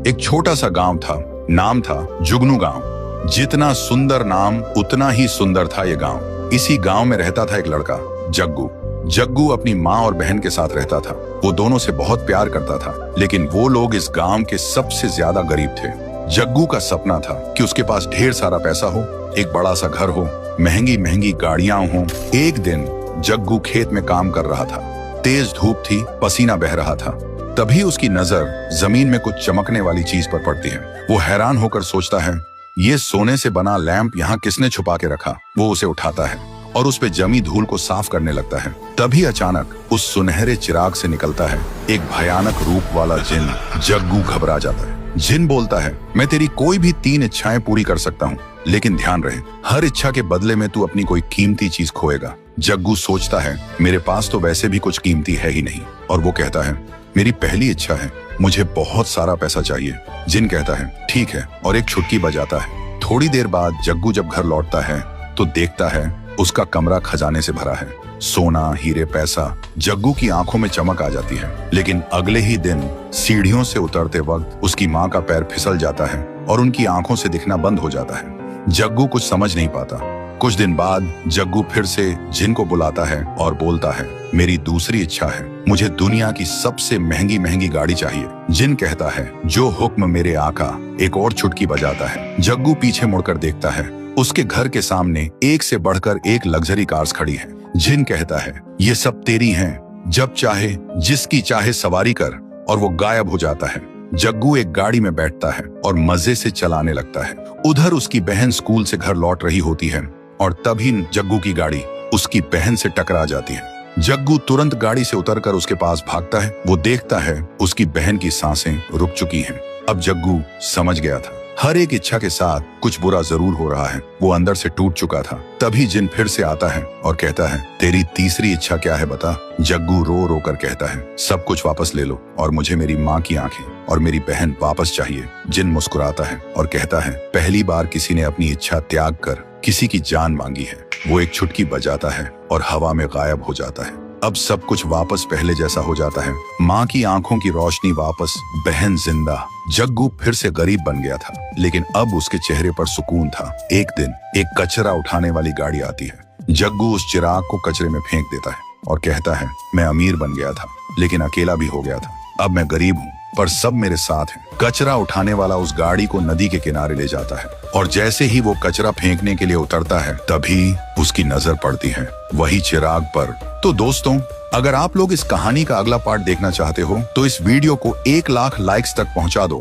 एक छोटा सा गांव था, नाम था जुगनू गांव। जितना सुंदर नाम उतना ही सुंदर था ये गांव। इसी गांव में रहता था एक लड़का, जग्गू। जग्गू अपनी माँ और बहन के साथ रहता था। वो दोनों से बहुत प्यार करता था, लेकिन वो लोग इस गांव के सबसे ज्यादा गरीब थे। जग्गू का सपना था कि उसके पास ढेर सारा पैसा हो, एक बड़ा सा घर हो, महंगी महंगी गाड़ियां हो। एक दिन जग्गू खेत में काम कर रहा था। तेज धूप थी, पसीना बह रहा था। तभी उसकी नजर जमीन में कुछ चमकने वाली चीज पर पड़ती है। वो हैरान होकर सोचता है, ये सोने से बना लैंप यहाँ किसने छुपा के रखा। वो उसे उठाता है और उस पे जमी धूल को साफ करने लगता है। तभी अचानक उस सुनहरे चिराग से निकलता है एक भयानक रूप वाला जिन। जग्गू घबरा जाता है। जिन बोलता है, मैं तेरी कोई भी 3 इच्छाएं पूरी कर सकता हूँ, लेकिन ध्यान रहे, हर इच्छा के बदले में तू अपनी कोई कीमती चीज खोएगा। जग्गू सोचता है, मेरे पास तो वैसे भी कुछ कीमती है ही नहीं। और वो कहता है, मेरी पहली इच्छा है, मुझे बहुत सारा पैसा चाहिए। जिन कहता है, ठीक है, और एक छुटकी बजाता है। थोड़ी देर बाद जग्गू जब घर लौटता है तो देखता है उसका कमरा खजाने से भरा है। सोना, हीरे, पैसा। जग्गू की आंखों में चमक आ जाती है। लेकिन अगले ही दिन सीढ़ियों से उतरते वक्त उसकी माँ का पैर फिसल जाता है और उनकी आंखों से दिखना बंद हो जाता है। जग्गू कुछ समझ नहीं पाता। कुछ दिन बाद जग्गू फिर से जिन को बुलाता है और बोलता है, मेरी दूसरी इच्छा है, मुझे दुनिया की सबसे महंगी महंगी गाड़ी चाहिए। जिन कहता है, जो हुक्म मेरे आका। एक और चुटकी बजाता है। जग्गू पीछे मुड़कर देखता है। उसके घर के सामने एक से बढ़कर एक लग्जरी कार्स खड़ी है। जिन कहता है, ये सब तेरी हैं, जब चाहे जिसकी चाहे सवारी कर। और वो गायब हो जाता है। जग्गू एक गाड़ी में बैठता है और मजे से चलाने लगता है। उधर उसकी बहन स्कूल से घर लौट रही होती है और तभी जग्गू की गाड़ी उसकी बहन से टकरा जाती है। जग्गू तुरंत गाड़ी से उतरकर उसके पास भागता है। वो देखता है उसकी बहन की सांसें रुक चुकी हैं। अब जग्गू समझ गया था, हर एक इच्छा के साथ कुछ बुरा जरूर हो रहा है। वो अंदर से टूट चुका था। तभी जिन फिर से आता है और कहता है, तेरी तीसरी इच्छा क्या है बता। जग्गू रो रो कर कहता है, सब कुछ वापस ले लो और मुझे मेरी माँ की आंखें और मेरी बहन वापस चाहिए। जिन मुस्कुराता है और कहता है, पहली बार किसी ने अपनी इच्छा त्याग कर किसी की जान मांगी है। वो एक छुटकी बजाता है और हवा में गायब हो जाता है। अब सब कुछ वापस पहले जैसा हो जाता है। माँ की आंखों की रोशनी वापस, बहन जिंदा। जग्गू फिर से गरीब बन गया था, लेकिन अब उसके चेहरे पर सुकून था। एक दिन एक कचरा उठाने वाली गाड़ी आती है। जग्गू उस चिराग को कचरे में फेंक देता है और कहता है, मैं अमीर बन गया था, लेकिन अकेला भी हो गया था। अब मैं गरीब हूँ, पर सब मेरे साथ हैं। कचरा उठाने वाला उस गाड़ी को नदी के किनारे ले जाता है और जैसे ही वो कचरा फेंकने के लिए उतरता है, तभी उसकी नजर पड़ती है वही चिराग पर। तो दोस्तों, अगर आप लोग इस कहानी का अगला पार्ट देखना चाहते हो तो इस वीडियो को 1 लाख लाइक्स तक पहुंचा दो।